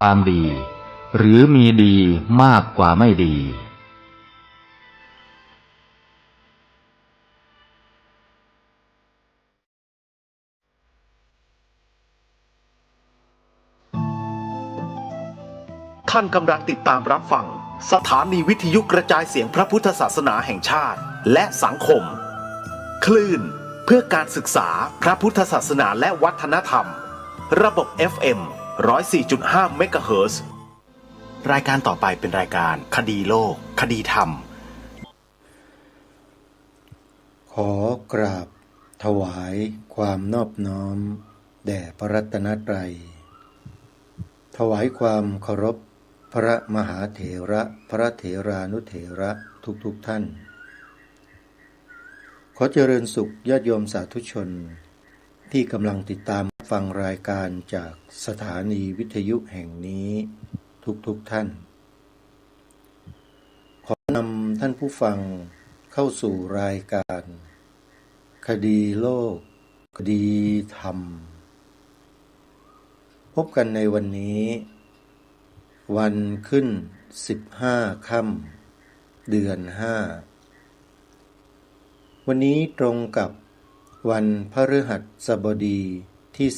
ความดีหรือมีดีมากกว่าไม่ดีท่านกำลังติดตามรับฟังสถานีวิทยุกระจายเสียงพระพุทธศาสนาแห่งชาติและสังคมคลื่นเพื่อการศึกษาพระพุทธศาสนาและวัฒนธรรมระบบ FM 104.5 เมกะเฮิรตซ์รายการต่อไปเป็นรายการคดีโลกคดีธรรมขอกราบถวายความนอบน้อมแด่พระรัตนตรัยถวายความเคารพพระมหาเถระพระเถรานุเถระทุกท่านขอเจริญสุขญาติโยมสาธุชนที่กำลังติดตามฟังรายการจากสถานีวิทยุแห่งนี้ทุกท่านขอนำท่านผู้ฟังเข้าสู่รายการคดีโลกคดีธรรมพบกันในวันนี้วันขึ้น15 ค่ำเดือน 5วันนี้ตรงกับวันพฤหัสบดีที่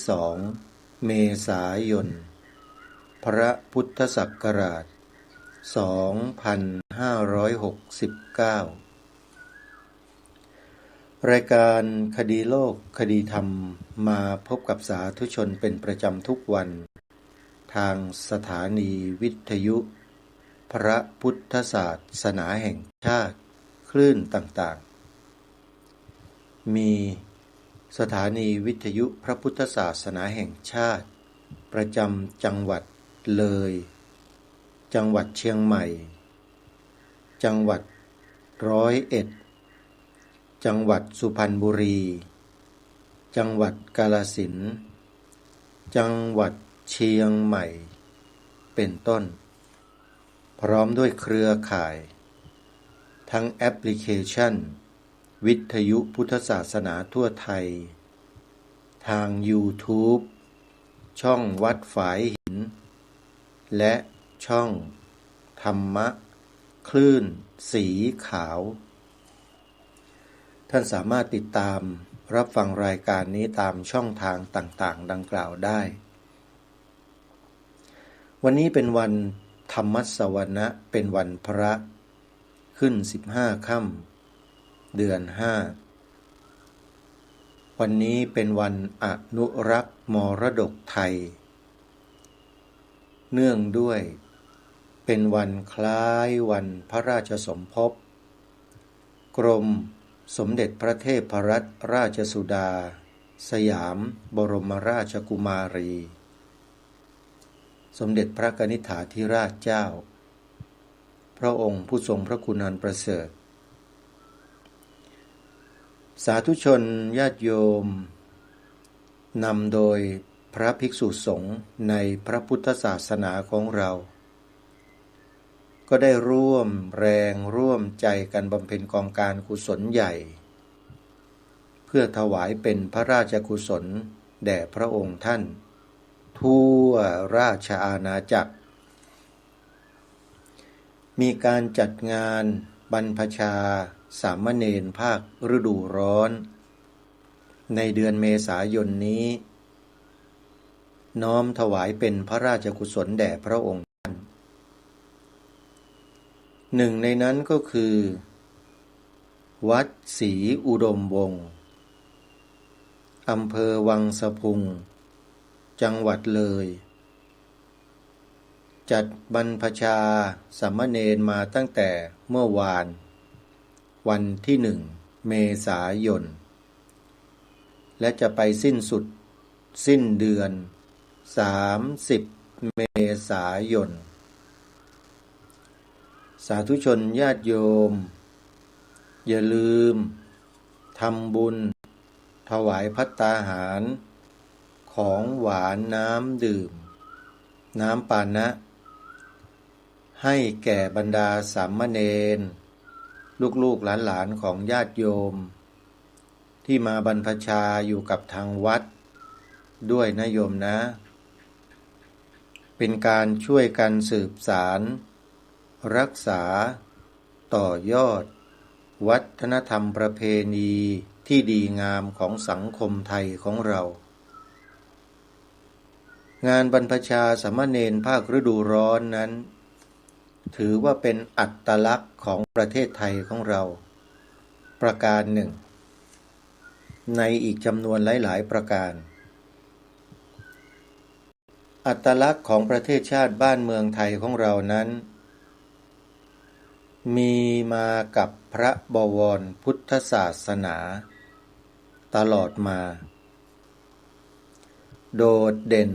2 เมษายนพระพุทธศักราช2569รายการคดีโลกคดีธรรมมาพบกับสาธุชนเป็นประจำทุกวันทางสถานีวิทยุพระพุทธศาสนาแห่งชาติคลื่นต่างๆมีสถานีวิทยุพระพุทธศาสนาแห่งชาติประจำจังหวัดเลยจังหวัดเชียงใหม่จังหวัด101จังหวัดสุพรรณบุรีจังหวัดกาฬสินธุ์จังหวัดเชียงใหม่เป็นต้นพร้อมด้วยเครือข่ายทั้งแอปพลิเคชันวิทยุพุทธศาสนาทั่วไทยทาง YouTube ช่องวัดฝายหินและช่องธรรมะคลื่นสีขาวท่านสามารถติดตามรับฟังรายการนี้ตามช่องทางต่างๆดังกล่าวได้วันนี้เป็นวันธรรมสวนะเป็นวันพระขึ้น15 ค่ำเดือน 5วันนี้เป็นวันอนุรักษ์มรดกไทยเนื่องด้วยเป็นวันคล้ายวันพระราชสมภพกรมสมเด็จพระเทพรัตนราชสุดาสยามบรมราชกุมารีสมเด็จพระกนิษฐาธิราชเจ้าพระองค์ผู้ทรงพระคุณอันประเสริฐสาธุชนญาติโยมนำโดยพระภิกษุสงฆ์ในพระพุทธศาสนาของเราก็ได้ร่วมแรงร่วมใจกันบำเพ็ญกองการกุศลใหญ่เพื่อถวายเป็นพระราชกุศลแด่พระองค์ท่านทั่วราชอาณาจักรมีการจัดงานบรรพชาสามเณรภาคฤดูร้อนในเดือนเมษายนนี้น้อมถวายเป็นพระราชกุศลแด่พระองค์ท่านหนึ่งในนั้นก็คือวัดศรีอุดมวงศ์อำเภอวังสะพุงจังหวัดเลยจัดบรรพชาสามเณรมาตั้งแต่เมื่อวานวันที่1 เมษายนและจะไปสิ้นสุดสิ้นเดือน30 เมษายนสาธุชนญาติโยมอย่าลืมทำบุญถวายภัตตาหารของหวานน้ำดื่มน้ำปานะให้แก่บรรดาสามเณรลูกๆหลานๆของญาติโยมที่มาบรรพชาอยู่กับทางวัดด้วยนะโยมนะเ เป็นการช่วยกันสืบสารรักษาต่อยอดวัฒนธรรมประเพณีที่ดีงามของสังคมไทยของเรา งานบรรพชาสามเณรภาคฤดูร้อนนั้นถือว่าเป็นอัตลักษณ์ของประเทศไทยของเราประการหนึ่งในอีกจำนวนหลายๆประการอัตลักษณ์ของประเทศชาติบ้านเมืองไทยของเรานั้นมีมากับพระบวรพุทธศาสนาตลอดมาโดดเด่น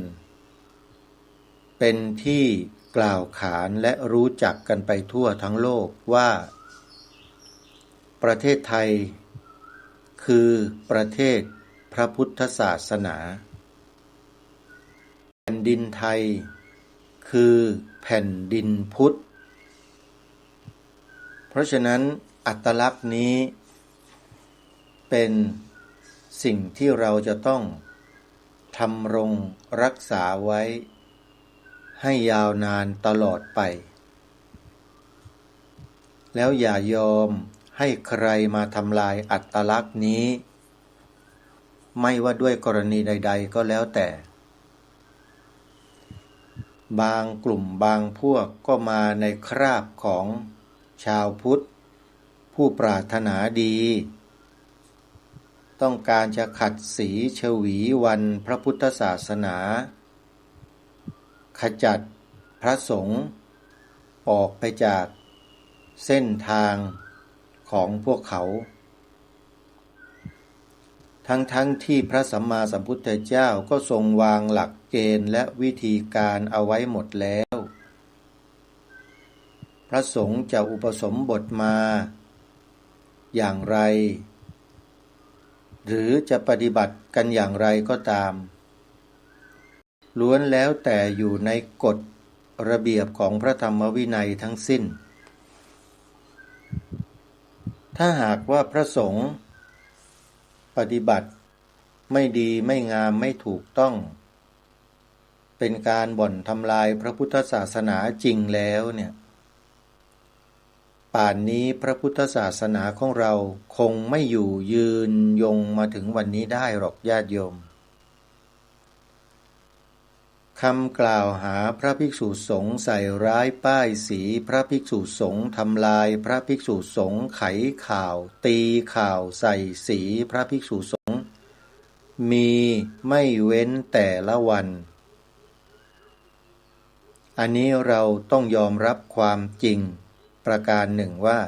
เป็นที่กล่าวขานและรู้จักกันไปทั่วทั้งโลกว่าประเทศไทยคือประเทศพระพุทธศาสนาแผ่นดินไทยคือแผ่นดินพุทธเพราะฉะนั้นอัตลักษณ์นี้เป็นสิ่งที่เราจะต้องทำรงรักษาไว้ให้ยาวนานตลอดไปแล้วอย่ายอมให้ใครมาทำลายอัตลักษณ์นี้ไม่ว่าด้วยกรณีใดๆก็แล้วแต่บางกลุ่มบางพวกก็มาในคราบของชาวพุทธผู้ปรารถนาดีต้องการจะขัดสีฉวีวันพระพุทธศาสนาขจัดพระสงฆ์ออกไปจากเส้นทางของพวกเขาทั้งที่พระสัมมาสัมพุทธเจ้าก็ทรงวางหลักเกณฑ์และวิธีการเอาไว้หมดแล้วพระสงฆ์จะอุปสมบทมาอย่างไรหรือจะปฏิบัติกันอย่างไรก็ตามล้วนแล้วแต่อยู่ในกฎระเบียบของพระธรรมวินัยทั้งสิ้นถ้าหากว่าพระสงฆ์ปฏิบัติไม่ดีไม่งามไม่ถูกต้องเป็นการบ่อนทำลายพระพุทธศาสนาจริงแล้วเนี่ยป่านนี้พระพุทธศาสนาของเราคงไม่อยู่ยืนยงมาถึงวันนี้ได้หรอกญาติโยมคำกล่าวหาพระภิกษุสงฆ์ใส่ร้ายป้ายสีพระภิกษุสงฆ์ทำลายพระภิกษุสงฆ์ไขข่าวตีข่าวใส่สีพระภิกษุสงฆ์มีไม่เว้นแต่ละวันอันนี้เราต้องยอมรับความจริงประการหนึ่งว่า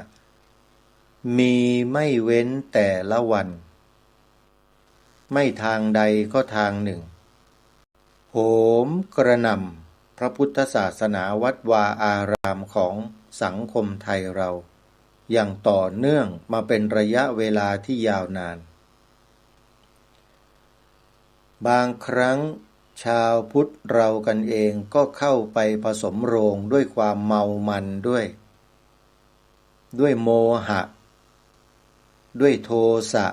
มีไม่เว้นแต่ละวันไม่ทางใดก็ทางหนึ่งโหมกระหน่ำพระพุทธศาสนาวัดวาอารามของสังคมไทยเราอย่างต่อเนื่องมาเป็นระยะเวลาที่ยาวนานบางครั้งชาวพุทธเรากันเองก็เข้าไปผสมโรงด้วยความเมามันด้วยโมหะด้วยโทสะ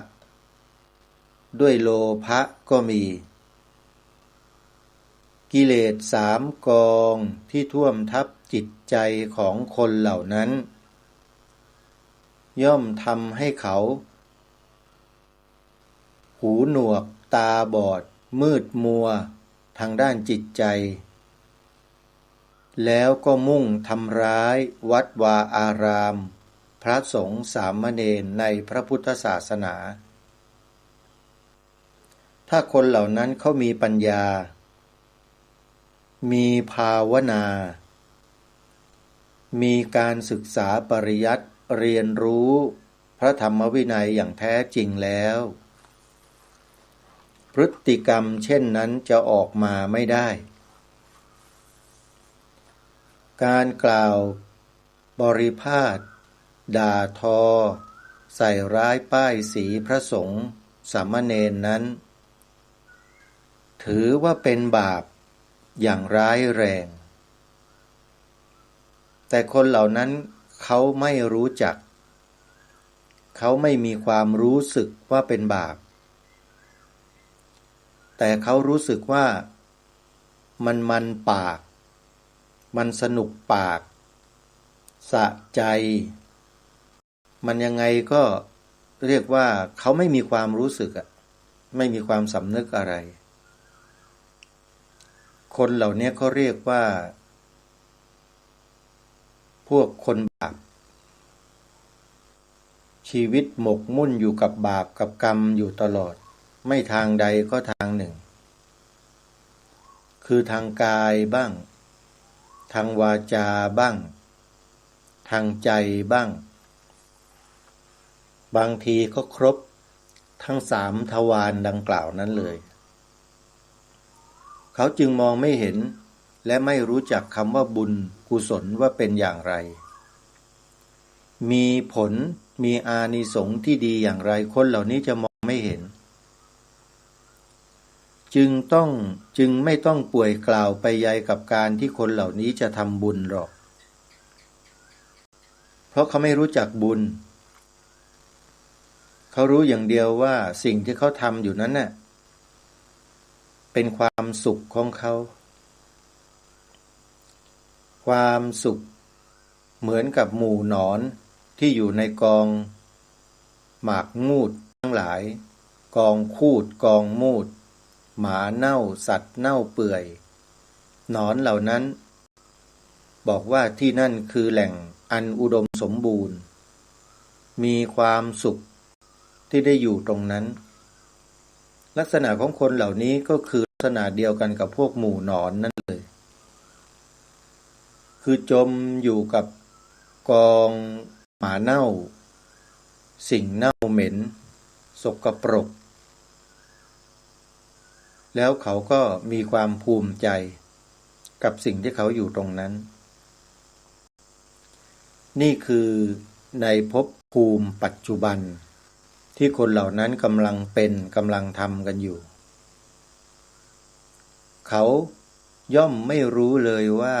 ด้วยโลภะก็มีกิเลส3 กองที่ท่วมทับจิตใจของคนเหล่านั้นย่อมทำให้เขาหูหนวกตาบอดมืดมัวทางด้านจิตใจแล้วก็มุ่งทำร้ายวัดวาอารามพระสงฆ์สามเณรในพระพุทธศาสนาถ้าคนเหล่านั้นเขามีปัญญามีภาวนามีการศึกษาปริยัติเรียนรู้พระธรรมวินัยอย่างแท้จริงแล้วพฤติกรรมเช่นนั้นจะออกมาไม่ได้การกล่าวบริพาทด่าทอใส่ร้ายป้ายสีพระสงฆ์สามเณรนั้นถือว่าเป็นบาปอย่างร้ายแรงแต่คนเหล่านั้นเขาไม่รู้จักเขาไม่มีความรู้สึกว่าเป็นบาปแต่เขารู้สึกว่ามันปาก มันสนุกปากสะใจมันยังไงก็เรียกว่าเขาไม่มีความรู้สึกไม่มีความสำนึกอะไรคนเหล่านี้เขาเรียกว่าพวกคนบาปชีวิตหมกมุ่นอยู่กับบาปกับกรรมอยู่ตลอดไม่ทางใดก็ทางหนึ่งคือทางกายบ้างทางวาจาบ้างทางใจบ้างบางทีก็ครบทั้ง3 ทวารดังกล่าวนั้นเลยเขาจึงมองไม่เห็นและไม่รู้จักคำว่าบุญกุศลว่าเป็นอย่างไรมีผลมีอานิสงส์ที่ดีอย่างไรคนเหล่านี้จะมองไม่เห็นจึงไม่ต้องป่วยกล่าวไปใยกับการที่คนเหล่านี้จะทำบุญหรอกเพราะเขาไม่รู้จักบุญเขารู้อย่างเดียวว่าสิ่งที่เขาทำอยู่นั้นน่ะเป็นความสุขของเขาความสุขเหมือนกับหมู่หนอนที่อยู่ในกองหมากงูดทั้งหลายกองคูดกองมูดหมาเน่าสัตว์เน่าเปื่อยหนอนเหล่านั้นบอกว่าที่นั่นคือแหล่งอันอุดมสมบูรณ์มีความสุขที่ได้อยู่ตรงนั้นลักษณะของคนเหล่านี้ก็คือลักษณะเดียวกันกับพวกหมู่หนอนนั่นเลยคือจมอยู่กับกองหมาเน่าสิ่งเน่าเหม็นสกปรกแล้วเขาก็มีความภูมิใจกับสิ่งที่เขาอยู่ตรงนั้นนี่คือในภพภูมิปัจจุบันที่คนเหล่านั้นกำลังทำกันอยู่เขาย่อมไม่รู้เลยว่า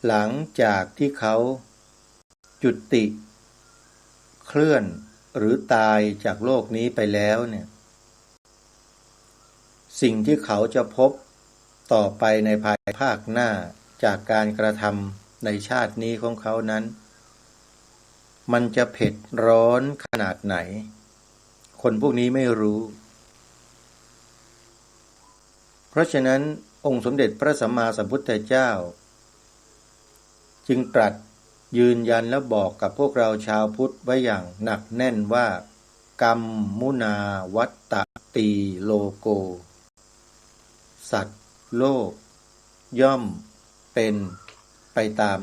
หลังจากที่เขาจุติเคลื่อนหรือตายจากโลกนี้ไปแล้วเนี่ยสิ่งที่เขาจะพบต่อไปในภายภาคหน้าจากการกระทำในชาตินี้ของเขานั้นมันจะเผ็ดร้อนขนาดไหนคนพวกนี้ไม่รู้เพราะฉะนั้นองค์สมเด็จพระสัมมาสัมพุทธเจ้าจึงตรัสยืนยันและบอกกับพวกเราชาวพุทธไว้อย่างหนักแน่นว่ากรรมมุนาวัตตตีโลโกสัตว์โลกย่อมเป็นไปตาม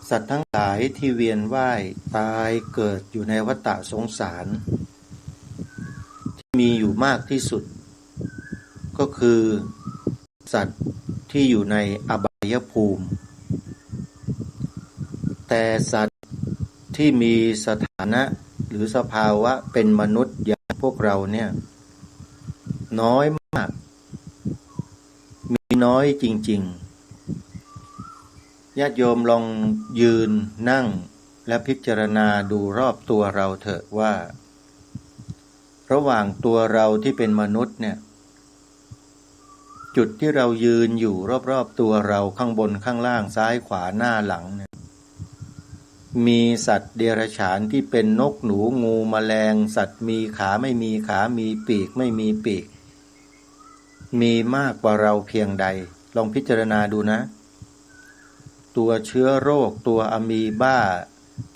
สัตว์ทั้งหลายที่เวียนว่ายตายเกิดอยู่ในวัฏฏะสงสารที่มีอยู่มากที่สุดก็คือสัตว์ที่อยู่ในอบายภูมิแต่สัตว์ที่มีสถานะหรือสภาวะเป็นมนุษย์อย่างพวกเราเนี่ยน้อยมากมีน้อยจริงๆญาติโยมลองยืนนั่งและพิจารณาดูรอบตัวเราเถอะว่าระหว่างตัวเราที่เป็นมนุษย์เนี่ยจุดที่เรายืนอยู่รอบๆตัวเราข้างบนข้างล่างซ้ายขวาหน้าหลังเนี่ยมีสัตว์เดรัจฉานที่เป็นนกหนูงูแมลงสัตว์มีขาไม่มีขามีปีกไม่มีปีกมีมากกว่าเราเพียงใดลองพิจารณาดูนะตัวเชื้อโรคตัวอะมีบ้า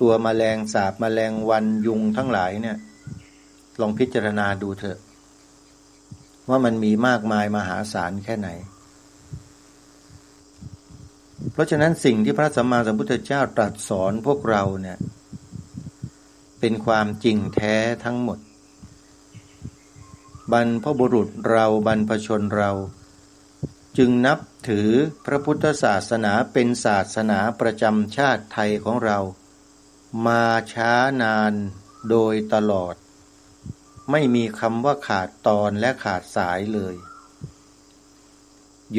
ตัวแมลงสาบแมลงวันยุงทั้งหลายเนี่ยลองพิจารณาดูเถอะว่ามันมีมากมายมหาศาลแค่ไหนเพราะฉะนั้นสิ่งที่พระสัมมาสัมพุทธเจ้าตรัสสอนพวกเราเนี่ยเป็นความจริงแท้ทั้งหมดบรรพบุรุษเราบรรพชนเราจึงนับถือพระพุทธศาสนาเป็นศาสนาประจำชาติไทยของเรามาช้านานโดยตลอดไม่มีคำว่าขาดตอนและขาดสายเลย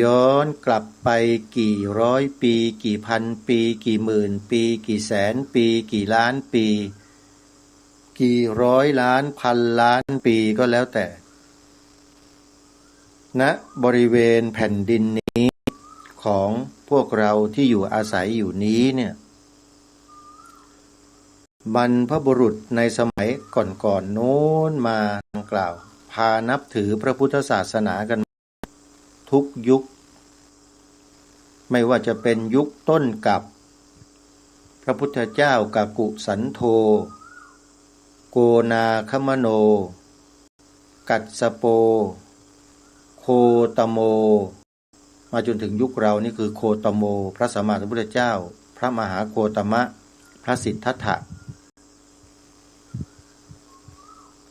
ย้อนกลับไปกี่ร้อยปีกี่พันปีกี่หมื่นปีกี่แสนปีกี่ล้านปีกี่ร้อยล้านพันล้านปีก็แล้วแต่ ณบริเวณแผ่นดินนี้ของพวกเราที่อยู่อาศัยอยู่นี้เนี่ยบรรพบุรุษในสมัยก่อนโน้นมาดังกล่าวพานับถือพระพุทธศาสนากันทุกยุคไม่ว่าจะเป็นยุคต้นกับพระพุทธเจ้ากักกุสันโธโกนาคมโนกัสสโปโคตโมมาจนถึงยุคเรานี่คือโคตโมพระสัมมาสัมพุทธเจ้าพระมหาโคตมะพระสิทธัตถะ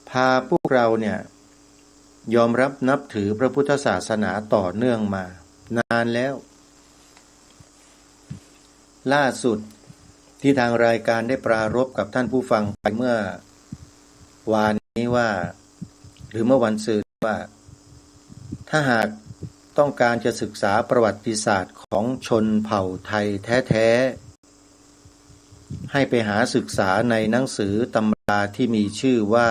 พาพวกเราเนี่ยยอมรับนับถือพระพุทธศาสนาต่อเนื่องมานานแล้วล่าสุดที่ทางรายการได้ปรารภกับท่านผู้ฟังไปเมื่อวานนี้ว่าหรือเมื่อวันศุกร์ว่าถ้าหากต้องการจะศึกษาประวัติศาสตร์ของชนเผ่าไทยแท้ๆให้ไปหาศึกษาในหนังสือตำราที่มีชื่อว่า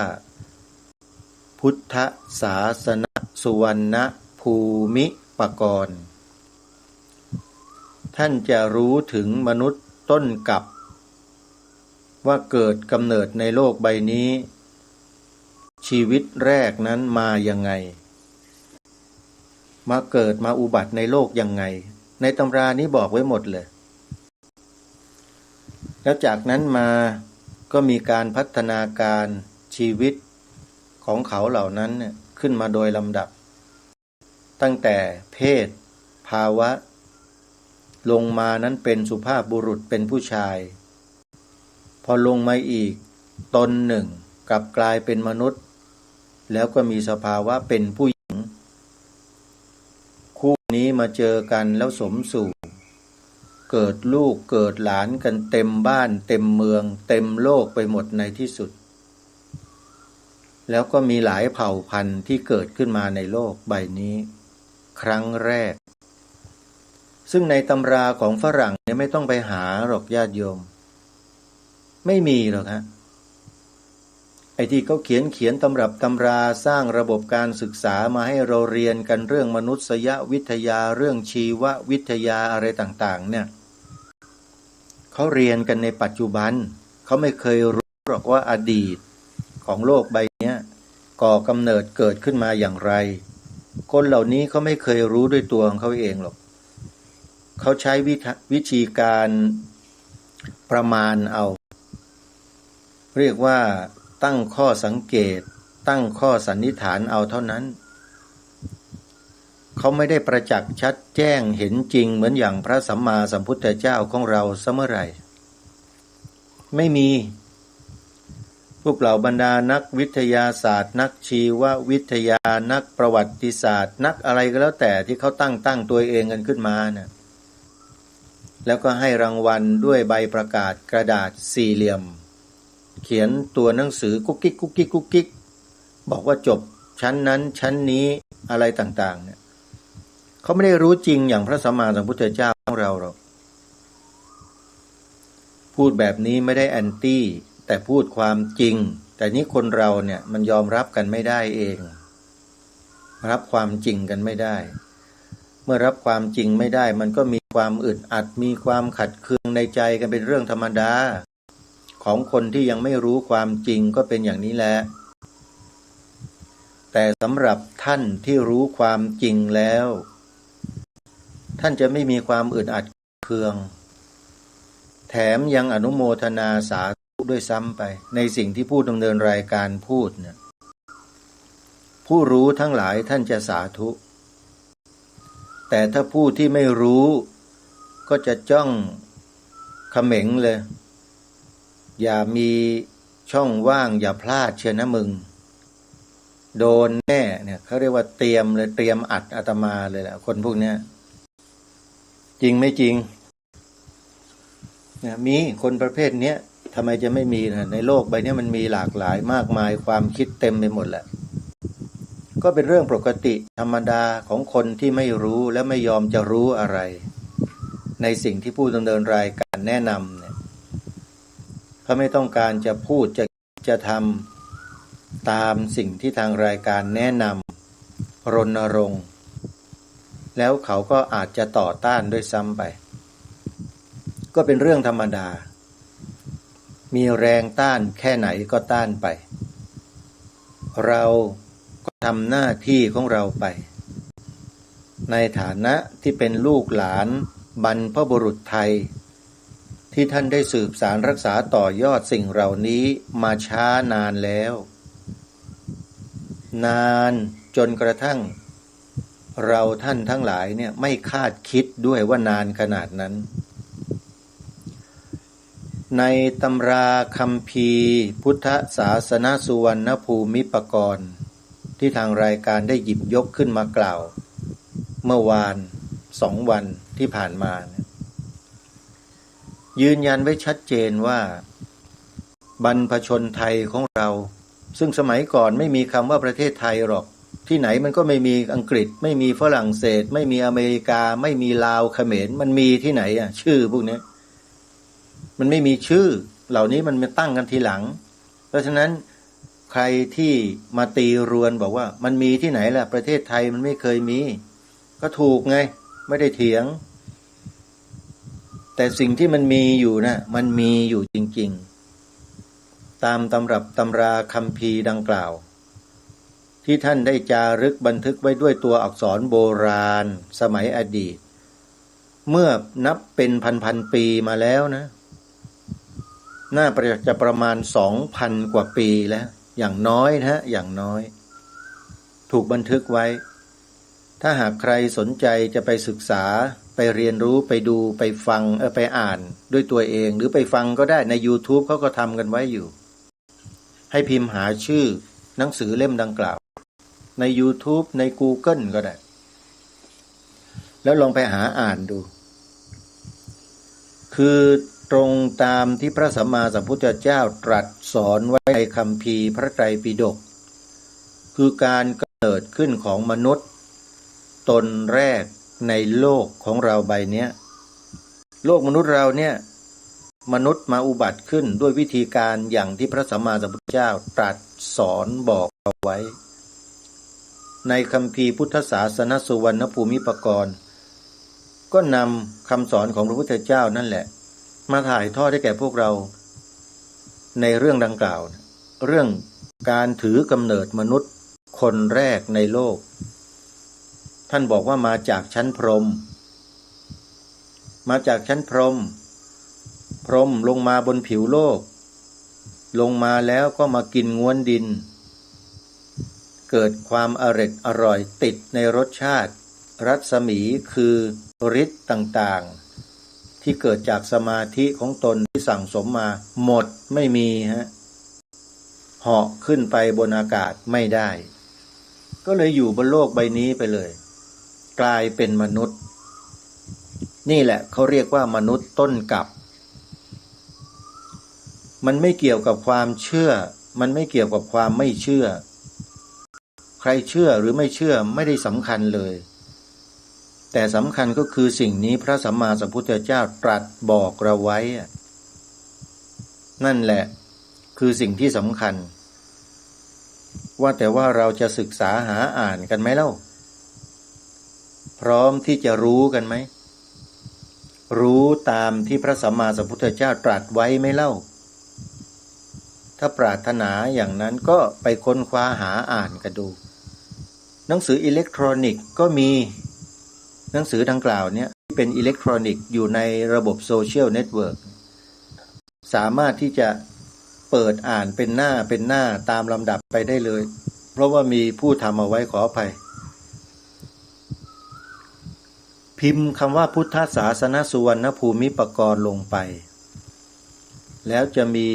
พุทธศาสนสุวรรณภูมิปกรณ์ท่านจะรู้ถึงมนุษย์ต้นกับว่าเกิดกำเนิดในโลกใบนี้ชีวิตแรกนั้นมายังไงมาเกิดมาอุบัติในโลกยังไงในตำรานี้บอกไว้หมดเลยแล้วจากนั้นมาก็มีการพัฒนาการชีวิตของเขาเหล่านั้นขึ้นมาโดยลำดับตั้งแต่เพศภาวะลงมานั้นเป็นสุภาพบุรุษเป็นผู้ชายพอลงมาอีกตนหนึ่งกลับกลายเป็นมนุษย์แล้วก็มีสภาวะเป็นผู้หญิงคู่นี้มาเจอกันแล้วสมสู่เกิดลูกเกิดหลานกันเต็มบ้านเต็มเมืองเต็มโลกไปหมดในที่สุดแล้วก็มีหลายเผ่าพันธุ์ที่เกิดขึ้นมาในโลกใบนี้ครั้งแรกซึ่งในตำราของฝรั่งเนี่ยไม่ต้องไปหาหรอกญาติโยมไม่มีหรอกฮะไอ้ที่เขาเขียนตำรับตำราสร้างระบบการศึกษามาให้เราเรียนกันเรื่องมนุษยวิทยาเรื่องชีววิทยาอะไรต่างๆเนี่ยเขาเรียนกันในปัจจุบันเขาไม่เคยรู้หรอกว่าอดีตของโลกใบนี้ก่อกำเนิดเกิดขึ้นมาอย่างไรคนเหล่านี้เขาไม่เคยรู้ด้วยตัวของเขาเองหรอกเขาใช้วิธีการประมาณเอาเรียกว่าตั้งข้อสังเกตตั้งข้อสันนิษฐานเอาเท่านั้นเขาไม่ได้ประจักษ์ชัดแจ้งเห็นจริงเหมือนอย่างพระสัมมาสัมพุทธเจ้าของเราเสมอไรไม่มีพวกเหล่าบรรดานักวิทยาศาสตร์นักชีววิทยานักประวัติศาสตร์นักอะไรก็แล้วแต่ที่เขาตั้งตัวเองกันขึ้นมานะแล้วก็ให้รางวัลด้วยใบประกาศกระดาษสี่เหลี่ยมเขียนตัวหนังสือกุ๊กกิ๊กกุ๊กกิ๊กกุ๊กกิ๊กบอกว่าจบชั้นนั้นชั้นนี้อะไรต่างๆเนี่ยเขาไม่ได้รู้จริงอย่างพระสัมมาสัมพุทธเจ้าของเราหรอกพูดแบบนี้ไม่ได้แอนตี้แต่พูดความจริงแต่นี้คนเราเนี่ยมันยอมรับกันไม่ได้เองรับความจริงกันไม่ได้เมื่อรับความจริงไม่ได้มันก็มีความอึดอัดมีความขัดเคืองในใจกันเป็นเรื่องธรรมดาของคนที่ยังไม่รู้ความจริงก็เป็นอย่างนี้แหละแต่สำหรับท่านที่รู้ความจริงแล้วท่านจะไม่มีความอึดอัดเคืองแถมยังอนุโมทนาสาธุด้วยซ้ำไปในสิ่งที่ผู้ดำเนินรายการพูดเนี่ยผู้รู้ทั้งหลายท่านจะสาธุแต่ถ้าผู้ที่ไม่รู้ก็จะจ้องเขม็งเลยอย่ามีช่องว่างอย่าพลาดเชียวนะมึงโดนแน่เนี่ยเขาเรียกว่าเตรียมเลยเตรียมอัดอาตมาเลยแหละคนพวกเนี้ยจริงไม่จริงเนี่ยมีคนประเภทเนี้ยทำไมจะไม่มีนะในโลกใบนี้มันมีหลากหลายมากมายความคิดเต็มไปหมดแหละก็เป็นเรื่องปกติธรรมดาของคนที่ไม่รู้และไม่ยอมจะรู้อะไรในสิ่งที่ผู้ดำเนินรายการแนะนำเนี่ยเขาไม่ต้องการจะพูดจะทำตามสิ่งที่ทางรายการแนะนำรณรงค์ แล้วเขาก็อาจจะต่อต้านด้วยซ้ำไปก็เป็นเรื่องธรรมดามีแรงต้านแค่ไหนก็ต้านไปเราก็ทำหน้าที่ของเราไปในฐานะที่เป็นลูกหลานบรรพบุรุษไทยที่ท่านได้สืบสารรักษาต่อยอดสิ่งเหล่านี้มาช้านานแล้วนานจนกระทั่งเราท่านทั้งหลายเนี่ยไม่คาดคิดด้วยว่านานขนาดนั้นในตำราคัมภีร์พุทธศาสนสุวรรณภูมิปกรณ์ที่ทางรายการได้หยิบยกขึ้นมากล่าวเมื่อวาน2 วันที่ผ่านมายืนยันไว้ชัดเจนว่าบรรพชนไทยของเราซึ่งสมัยก่อนไม่มีคำว่าประเทศไทยหรอกที่ไหนมันก็ไม่มีอังกฤษไม่มีฝรั่งเศสไม่มีอเมริกาไม่มีลาวเขมรมันมีที่ไหนอ่ะชื่อพวกนี้มันไม่มีชื่อเหล่านี้มันมาตั้งกันทีหลังเพราะฉะนั้นใครที่มาตีรวนบอกว่ามันมีที่ไหนล่ะประเทศไทยมันไม่เคยมีก็ถูกไงไม่ได้เถียงแต่สิ่งที่มันมีอยู่นะมันมีอยู่จริงๆตามตำรับตำราคัมภีร์ดังกล่าวที่ท่านได้จารึกบันทึกไว้ด้วยตัวอักษรโบราณสมัยอดีตเมื่อนับเป็นพันปีมาแล้วนะน่าจะประมาณ 2,000 กว่าปีแล้วอย่างน้อยนะอย่างน้อยถูกบันทึกไว้ถ้าหากใครสนใจจะไปศึกษาไปเรียนรู้ไปดูไปฟังไปอ่านด้วยตัวเองหรือไปฟังก็ได้ใน YouTube เขาก็ทำกันไว้อยู่ให้พิมพ์หาชื่อหนังสือเล่มดังกล่าวใน YouTube ใน Google ก็ได้แล้วลองไปหาอ่านดูคือตรงตามที่พระสัมมาสัมพุทธเจ้าตรัสสอนไว้ในคัมภีร์พระไตรปิฎกคือการเกิดขึ้นของมนุษย์ตนแรกในโลกของเราใบนี้โลกมนุษย์เราเนี่ยมนุษย์มาอุบัติขึ้นด้วยวิธีการอย่างที่พระสัมมาสัมพุทธเจ้าตรัสสอนบอกเอาไว้ในคัมภีร์พุทธศาสนสุวรรณภูมิปกรณ์ก็นำคำสอนของพระพุทธเจ้านั่นแหละมาถ่ายทอดให้แก่พวกเราในเรื่องดังกล่าวเรื่องการถือกำเนิดมนุษย์คนแรกในโลกท่านบอกว่ามาจากชั้นพรหมมาจากชั้นพรหมพรหมลงมาบนผิวโลกลงมาแล้วก็มากินง้วนดินเกิดความอร่อยติดในรสชาติรัศมีคือฤทธิ์ต่างๆที่เกิดจากสมาธิของตนที่สั่งสมมาหมดไม่มีเหาะขึ้นไปบนอากาศไม่ได้ก็เลยอยู่บนโลกใบนี้ไปเลยกลายเป็นมนุษย์นี่แหละเขาเรียกว่ามนุษย์ต้นกลับมันไม่เกี่ยวกับความเชื่อมันไม่เกี่ยวกับความไม่เชื่อใครเชื่อหรือไม่เชื่อไม่ได้สำคัญเลยแต่สำคัญก็คือสิ่งนี้พระสัมมาสัมพุทธเจ้าตรัสบอกเราไว้นั่นแหละคือสิ่งที่สำคัญว่าแต่ว่าเราจะศึกษาหาอ่านกันไหมเล่าพร้อมที่จะรู้กันไหมรู้ตามที่พระสัมมาสัมพุทธเจ้าตรัสไว้ไหมเล่าถ้าปรารถนาอย่างนั้นก็ไปค้นคว้าหาอ่านกันดูหนังสืออิเล็กทรอนิกส์ก็มีหนังสือดังกล่าวนี้ที่เป็นอิเล็กทรอนิกส์อยู่ในระบบโซเชียลเน็ตเวิร์กสามารถที่จะเปิดอ่านเป็นหน้าตามลำดับไปได้เลยเพราะว่ามีผู้ทำเอาไว้ขออภัยพิมพ์คำว่าพุทธศาสนสุวรรณภูมิปกรณ์ลงไปแล้วจะมี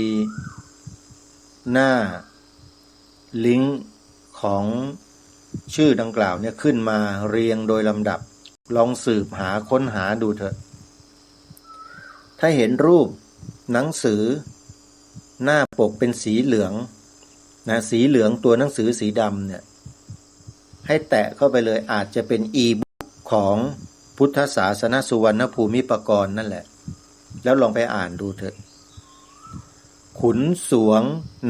หน้าลิงก์ของชื่อดังกล่าวเนี่ยขึ้นมาเรียงโดยลำดับลองสืบหาค้นหาดูเถอะถ้าเห็นรูปหนังสือหน้าปกเป็นสีเหลืองนะสีเหลืองตัวหนังสือสีดำเนี่ยให้แตะเข้าไปเลยอาจจะเป็นอีบุ๊กของพุทธศาสนสุวรรณภูมิปกรณ์นั่นแหละแล้วลองไปอ่านดูเถอะขุนสวง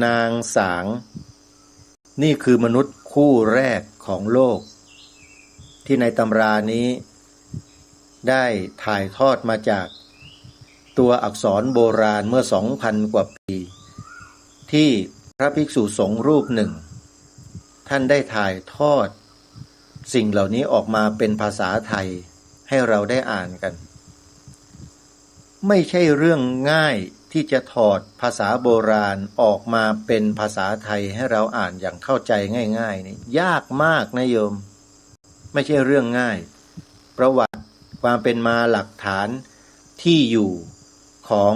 นางสางนี่คือมนุษย์คู่แรกของโลก ที่ในตำรานี้ได้ถ่ายทอดมาจากตัวอักษรโบราณเมื่อ 2,000 กว่าปีที่พระภิกษุสงฆ์รูปหนึ่งท่านได้ถ่ายทอดสิ่งเหล่านี้ออกมาเป็นภาษาไทยให้เราได้อ่านกันไม่ใช่เรื่องง่ายที่จะถอดภาษาโบราณออกมาเป็นภาษาไทยให้เราอ่านอย่างเข้าใจง่ายๆนี่ยากมากนะโยมไม่ใช่เรื่องง่ายประวัติความเป็นมาหลักฐานที่อยู่ของ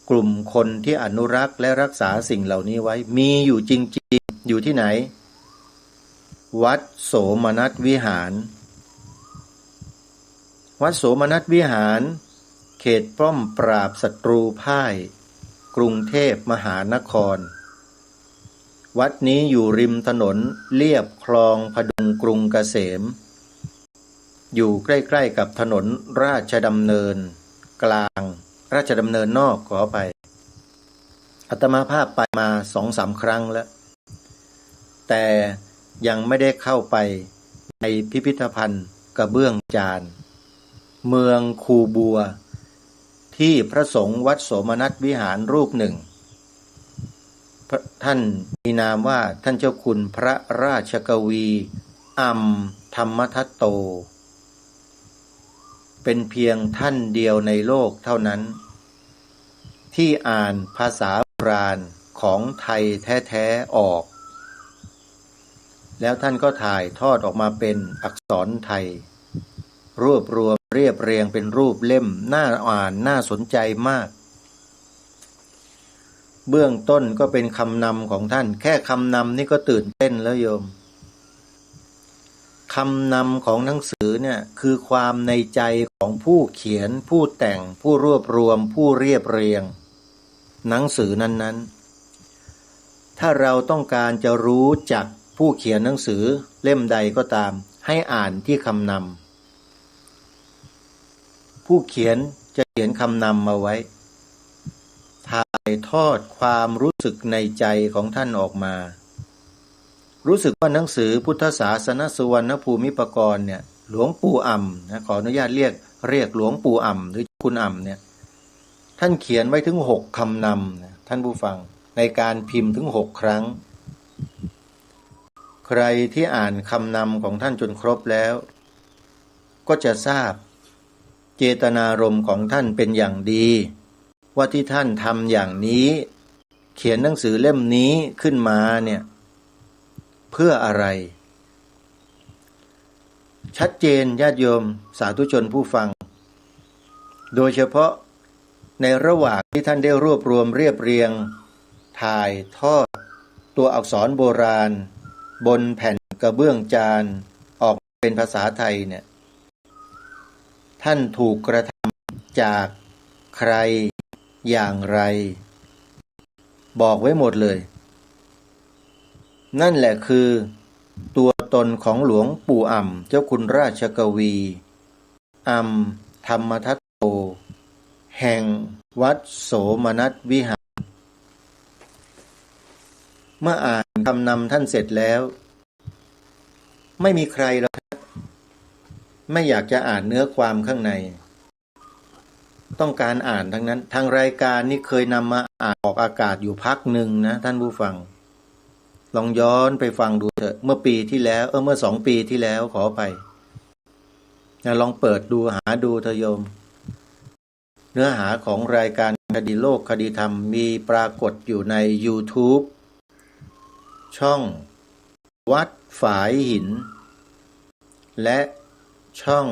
กลุ่มคนที่อนุรักษ์และรักษาสิ่งเหล่านี้ไว้มีอยู่จริงๆอยู่ที่ไหนวัดโสมนัสวิหารวัดโสมนัสวิหารเขตป้อมปราบศัตรูพ่ายกรุงเทพมหานครวัดนี้อยู่ริมถนนเลียบคลองพดุงกรุงเกษมอยู่ใกล้ๆกับถนนราชดำเนินกลางราชดำเนินนอกขอไปอาตมาภาพไปมา 2-3 ครั้งแล้วแต่ยังไม่ได้เข้าไปในพิพิธภัณฑ์กระเบื้องจานเมืองคูบัวที่พระสงฆ์วัดโสมนัสวิหารรูปหนึ่งท่านมีนามว่าท่านเจ้าคุณพระราชกวีอัมธรรมทัตโตเป็นเพียงท่านเดียวในโลกเท่านั้นที่อ่านภาษาโบราณของไทยแท้ๆออกแล้วท่านก็ถ่ายทอดออกมาเป็นอักษรไทยรวบรวมเรียบเรียงเป็นรูปเล่มน่าอ่านน่าสนใจมากเบื้องต้นก็เป็นคำนำของท่านแค่คำนำนี่ก็ตื่นเต้นแล้วโยมคำนำของหนังสือเนี่ยคือความในใจของผู้เขียนผู้แต่งผู้รวบรวมผู้เรียบเรียงหนังสือนั้นๆถ้าเราต้องการจะรู้จักผู้เขียนหนังสือเล่มใดก็ตามให้อ่านที่คำนำผู้เขียนจะเขียนคำนำมาไว้ถ่ายทอดความรู้สึกในใจของท่านออกมารู้สึกว่าหนังสือพุทธศาสนสุวรรณภูมิปกรณ์เนี่ยหลวงปู่อ่ำนะขออนุญาตเรียกหลวงปู่อ่ำหรือคุณอ่ำเนี่ยท่านเขียนไว้ถึง6คำนำนะท่านผู้ฟังในการพิมพ์ถึง6ครั้งใครที่อ่านคำนำของท่านจนครบแล้วก็จะทราบเจตนารมณ์ของท่านเป็นอย่างดีว่าที่ท่านทำอย่างนี้เขียนหนังสือเล่มนี้ขึ้นมาเนี่ยเพื่ออะไรชัดเจนญาติโยมสาธุชนผู้ฟังโดยเฉพาะในระหว่างที่ท่านได้รวบรวมเรียบเรียงถ่ายทอดตัวอักษรโบราณบนแผ่นกระเบื้องจานออกเป็นภาษาไทยเนี่ยท่านถูกกระทำจากใครอย่างไรบอกไว้หมดเลยนั่นแหละคือตัวตนของหลวงปู่อ่ำเจ้าคุณราชกวีอัมธรรมทัตโตแห่งวัดโสมนัสวิหารเมื่ออ่านคำนำท่านเสร็จแล้วไม่มีใครหรอกไม่อยากจะอ่านเนื้อความข้างในต้องการอ่านทั้งนั้นทางรายการนี้เคยนำมาอ่านออกอากาศอยู่พักหนึ่งนะท่านผู้ฟังลองย้อนไปฟังดูเถอะเมื่อปีที่แล้วเมื่อ2 ปีที่แล้วขอไปลองเปิดดูหาดูเถอะโยมเนื้อหาของรายการคดีโลกคดีธรรมมีปรากฏอยู่ใน YouTube ช่องวัดฝายหินและช่อง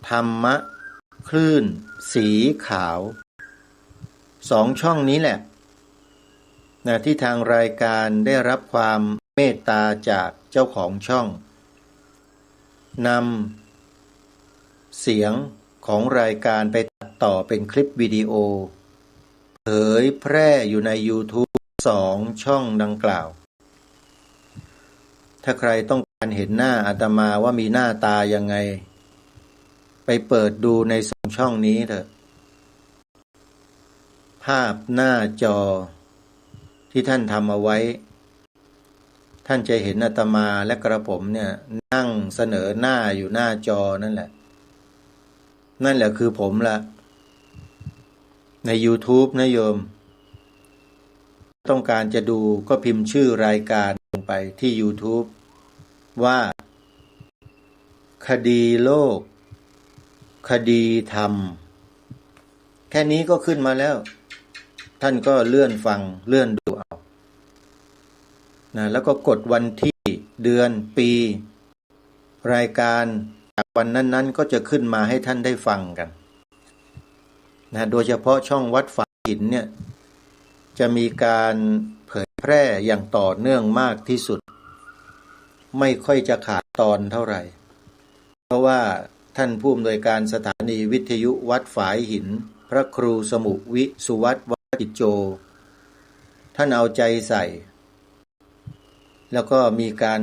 ธรรมะคลื่นสีขาว2 ช่องนี้แหละที่ทางรายการได้รับความเมตตาจากเจ้าของช่องนำเสียงของรายการไปตัดต่อเป็นคลิปวิดีโอเผยแพร่อยู่ใน YouTube 2 ช่องดังกล่าวถ้าใครต้องการเห็นหน้าอาตมาว่ามีหน้าตายังไงไปเปิดดูใน2 ช่องนี้เถอะภาพหน้าจอที่ท่านทำเอาไว้ ท่านจะเห็นอาตมาและกระผมเนี่ยนั่งเสนอหน้าอยู่หน้าจอนั่นแหละคือผมละใน YouTube นะโยมต้องการจะดูก็พิมพ์ชื่อรายการลงไปที่ YouTube ว่าคดีโลกคดีธรรมแค่นี้ก็ขึ้นมาแล้วท่านก็เลื่อนฟังเลื่อนดูเอานะแล้วก็กดวันที่เดือนปีรายการจากวันนั้นๆก็จะขึ้นมาให้ท่านได้ฟังกันนะโดยเฉพาะช่องวัดฝายหินเนี่ยจะมีการเผยแพร่อย่างต่อเนื่องมากที่สุดไม่ค่อยจะขาดตอนเท่าไหร่เพราะว่าท่านผู้อำนวยการสถานีวิทยุวัดฝายหินพระครูสมุวิสุวัตวกิจโจท่านเอาใจใส่แล้วก็มีการ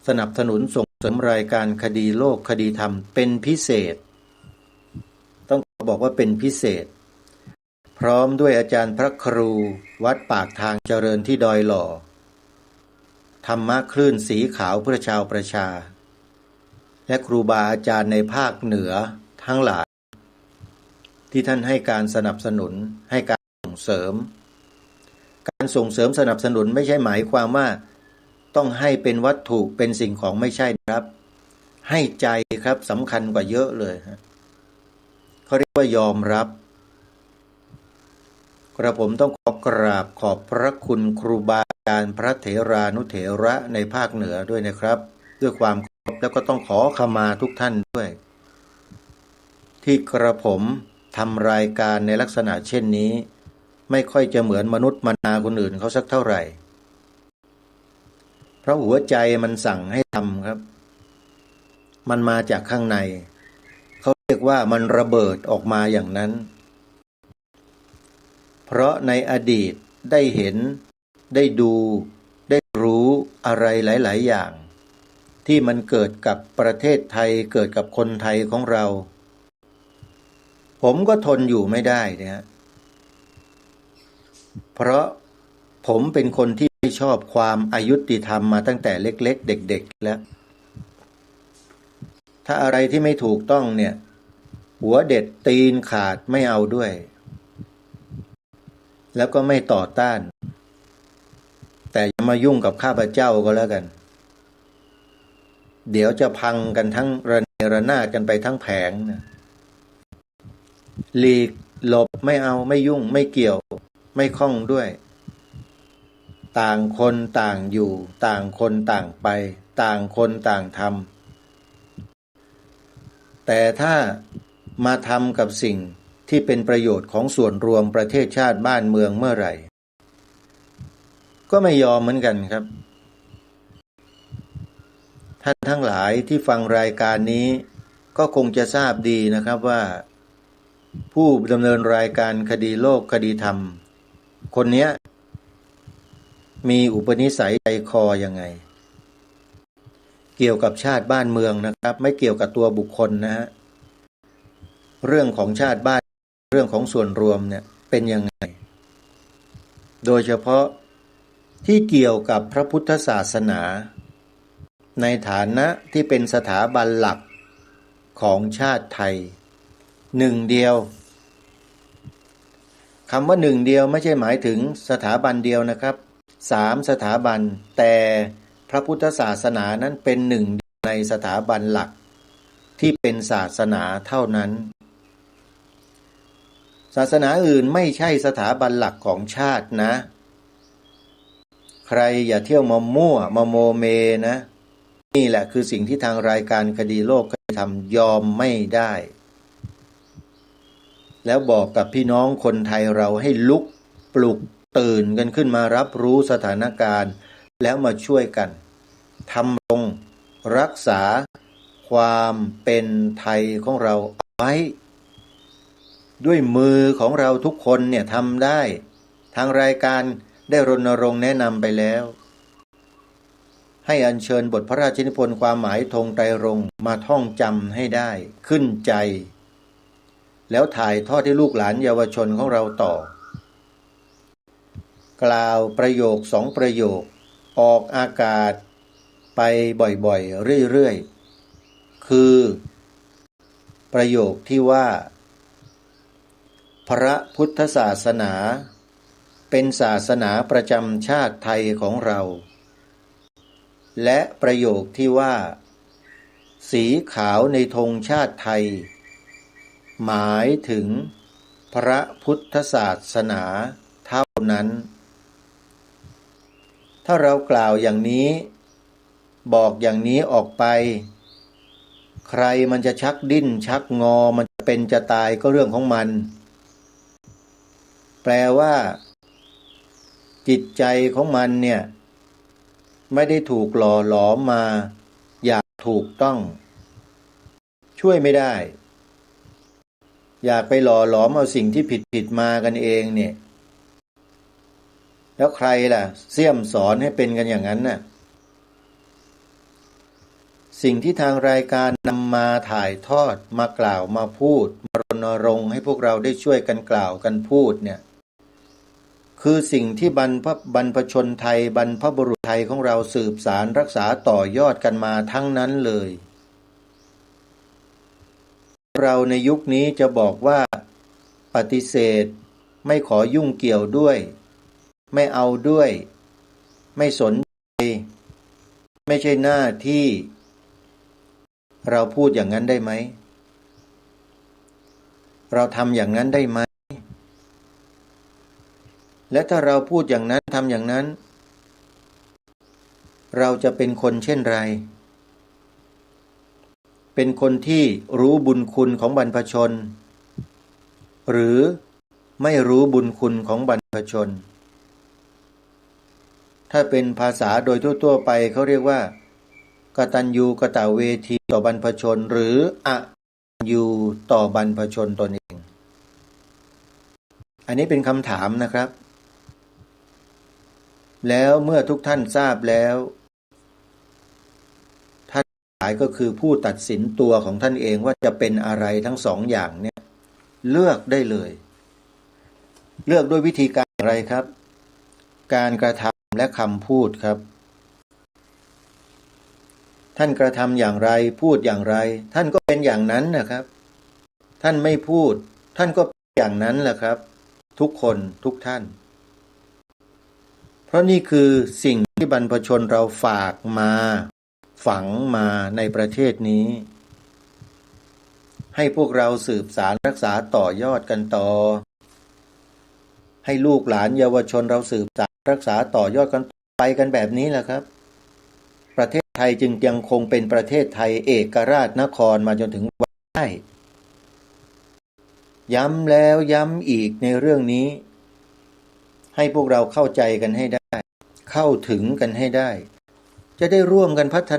สนับสนุนส่งเสริมรายการคดีโลกคดีธรรมเป็นพิเศษต้องบอกว่าเป็นพิเศษพร้อมด้วยอาจารย์พระครูวัดปากทางเจริญที่ดอยหล่อธรรมะคลื่นสีขาวเพื่อชาวประชาและครูบาอาจารย์ในภาคเหนือทั้งหลายที่ท่านให้การสนับสนุนให้การส่งเสริมสนับสนุนไม่ใช่หมายความว่าต้องให้เป็นวัตถุเป็นสิ่งของไม่ใช่ครับให้ใจครับสำคัญกว่าเยอะเลยเขาเรียกว่ายอมรับกระผมต้องขอกราบขอบพระคุณครูบาอาจารย์พระเถรานุเถระในภาคเหนือด้วยนะครับด้วยความเคารพแล้วก็ต้องขอขมาทุกท่านด้วยที่กระผมทำรายการในลักษณะเช่นนี้ไม่ค่อยจะเหมือนมนุษย์มนาคนอื่นเขาสักเท่าไหร่เพราะหัวใจมันสั่งให้ทำครับมันมาจากข้างในเขาเรียกว่ามันระเบิดออกมาอย่างนั้นเพราะในอดีตได้เห็นได้ดูได้รู้อะไรหลายๆอย่างที่มันเกิดกับประเทศไทยเกิดกับคนไทยของเราผมก็ทนอยู่ไม่ได้เนี่ยเพราะผมเป็นคนที่ไม่ชอบความอายุติธรรมมาตั้งแต่เล็กๆเด็กๆแล้วถ้าอะไรที่ไม่ถูกต้องเนี่ยหัวเด็ดตีนขาดไม่เอาด้วยแล้วก็ไม่ต่อต้านแต่อย่ามายุ่งกับข้าพเจ้าก็แล้วกันเดี๋ยวจะพังกันทั้งระเนระนาดกันไปทั้งแผงนะหลีกหลบไม่เอาไม่ยุ่งไม่เกี่ยวไม่ข้องด้วยต่างคนต่างอยู่ต่างคนต่างไปต่างคนต่างทำแต่ถ้ามาทำกับสิ่งที่เป็นประโยชน์ของส่วนรวมประเทศชาติบ้านเมืองเมื่อไหร่ก็ไม่ยอมเหมือนกันครับท่านทั้งหลายที่ฟังรายการนี้ก็คงจะทราบดีนะครับว่าผู้ดำเนินรายการคดีโลกคดีธรรมคนนี้มีอุปนิสัยใจคอยังไงเกี่ยวกับชาติบ้านเมืองนะครับไม่เกี่ยวกับตัวบุคคลนะฮะเรื่องของชาติบ้านเรื่องของส่วนรวมเนี่ยเป็นยังไงโดยเฉพาะที่เกี่ยวกับพระพุทธศาสนาในฐานะที่เป็นสถาบันหลักของชาติไทยหนึ่งเดียวคำว่าหนึ่งเดียวไม่ใช่หมายถึงสถาบันเดียวนะครับ3 สถาบันแต่พระพุทธศาสนานั้นเป็นหนึ่งในสถาบันหลักที่เป็นศาสนาเท่านั้นศาสนาอื่นไม่ใช่สถาบันหลักของชาตินะใครอย่าเที่ยวมามั่วมาโมเมนะนี่แหละคือสิ่งที่ทางรายการคดีโลกคดีธรรมยอมไม่ได้แล้วบอกกับพี่น้องคนไทยเราให้ลุกปลุกตื่นกันขึ้นมารับรู้สถานการณ์แล้วมาช่วยกันทำรงรักษาความเป็นไทยของเราเอาไว้ด้วยมือของเราทุกคนเนี่ยทำได้ทางรายการได้รณรงค์แนะนำไปแล้วให้อัญเชิญบทพระราชนิพนธ์ความหมายธงไตรรงค์มาท่องจำให้ได้ขึ้นใจแล้วถ่ายทอดให้ลูกหลานเยาวชนของเราต่อกล่าวประโยค2 ประโยค ออกอากาศไปบ่อยๆเรื่อยๆคือประโยคที่ว่าพระพุทธศาสนาเป็นศาสนาประจำชาติไทยของเราและประโยคที่ว่าสีขาวในธงชาติไทยหมายถึงพระพุทธศาสนาเท่านั้นถ้าเรากล่าวอย่างนี้บอกอย่างนี้ออกไปใครมันจะชักดิ้นชักงอมันจะเป็นจะตายก็เรื่องของมันแปลว่าจิตใจของมันเนี่ยไม่ได้ถูกหล่อหลอมมาอย่างถูกต้องช่วยไม่ได้อยากไปหล่อหลอมเอาสิ่งที่ผิดมากันเองเนี่ยแล้วใครล่ะเสี่ยมสอนให้เป็นกันอย่างนั้นน่ะสิ่งที่ทางรายการนำมาถ่ายทอดมากล่าวมาพูดมารณรงค์ให้พวกเราได้ช่วยกันกล่าวกันพูดเนี่ยคือสิ่งที่บรรพชนไทยบรรพบุรุษไทยของเราสืบสารรักษาต่อยอดกันมาทั้งนั้นเลยเราในยุคนี้จะบอกว่าปฏิเสธไม่ขอยุ่งเกี่ยวด้วยไม่เอาด้วยไม่สนใจไม่ใช่หน้าที่เราพูดอย่างนั้นได้ไหมเราทำอย่างนั้นได้ไหมและถ้าเราพูดอย่างนั้นทำอย่างนั้นเราจะเป็นคนเช่นไรเป็นคนที่รู้บุญคุณของบรรพชนหรือไม่รู้บุญคุณของบรรพชนถ้าเป็นภาษาโดยทั่วๆไปเขาเรียกว่ากตัญญูกตเวทีต่อบรรพชนหรืออกตัญญูต่อบรรพชนตนเองอันนี้เป็นคำถามนะครับแล้วเมื่อทุกท่านทราบแล้วท่านหลายก็คือผู้ตัดสินตัวของท่านเองว่าจะเป็นอะไรทั้งสองอย่างเนี่ยเลือกได้เลยเลือกด้วยวิธีการอะไรครับการกระทำและคำพูดครับท่านกระทำอย่างไรพูดอย่างไรท่านก็เป็นอย่างนั้นนะครับท่านไม่พูดท่านก็เป็นอย่างนั้นแหละครับทุกคนทุกท่านเพราะนี่คือสิ่งที่บรรพชนเราฝากมาฝังมาในประเทศนี้ให้พวกเราสืบสานรักษาต่อยอดกันต่อให้ลูกหลานเยาวชนเราสืบสานรักษาต่อยอดกันไปกันแบบนี้แหละครับประเทศไทยจึงยังคงเป็นประเทศไทยเอกราชนครมาจนถึงวันนี้ย้ำแล้วย้ำอีกในเรื่องนี้ให้พวกเราเข้าใจกันให้ได้เข้าถึงกันให้ได้จะได้ร่วมกันพัฒ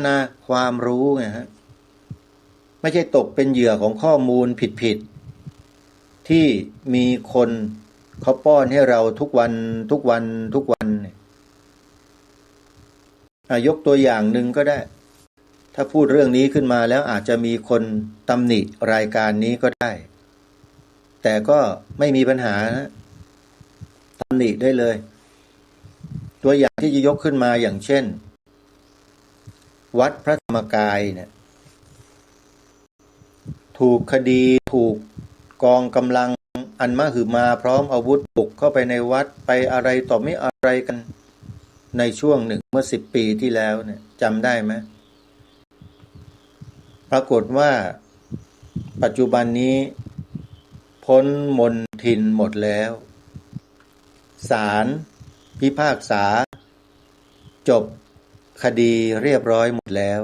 นาความรู้ไงฮะไม่ใช่ตกเป็นเหยื่อของข้อมูลผิดที่มีคนเขาป้อนให้เราทุกวันยกตัวอย่างหนึ่งก็ได้ถ้าพูดเรื่องนี้ขึ้นมาแล้วอาจจะมีคนตำหนิรายการนี้ก็ได้แต่ก็ไม่มีปัญหาตำหนิได้เลยตัวอย่างที่จะยกขึ้นมาอย่างเช่นวัดพระธรรมกายเนี่ยถูกคดีถูกกองกำลังอันมหึมาพร้อมอาวุธบุกเข้าไปในวัดไปอะไรต่อไม่อะไรกันในช่วงหนึ่งเมื่อ10 ปีที่แล้วเนี่ยจำได้ไหมปรากฏว่าปัจจุบันนี้พ้นมนทินหมดแล้วศาลพิพากษาจบคดีเรียบร้อยหมดแล้ว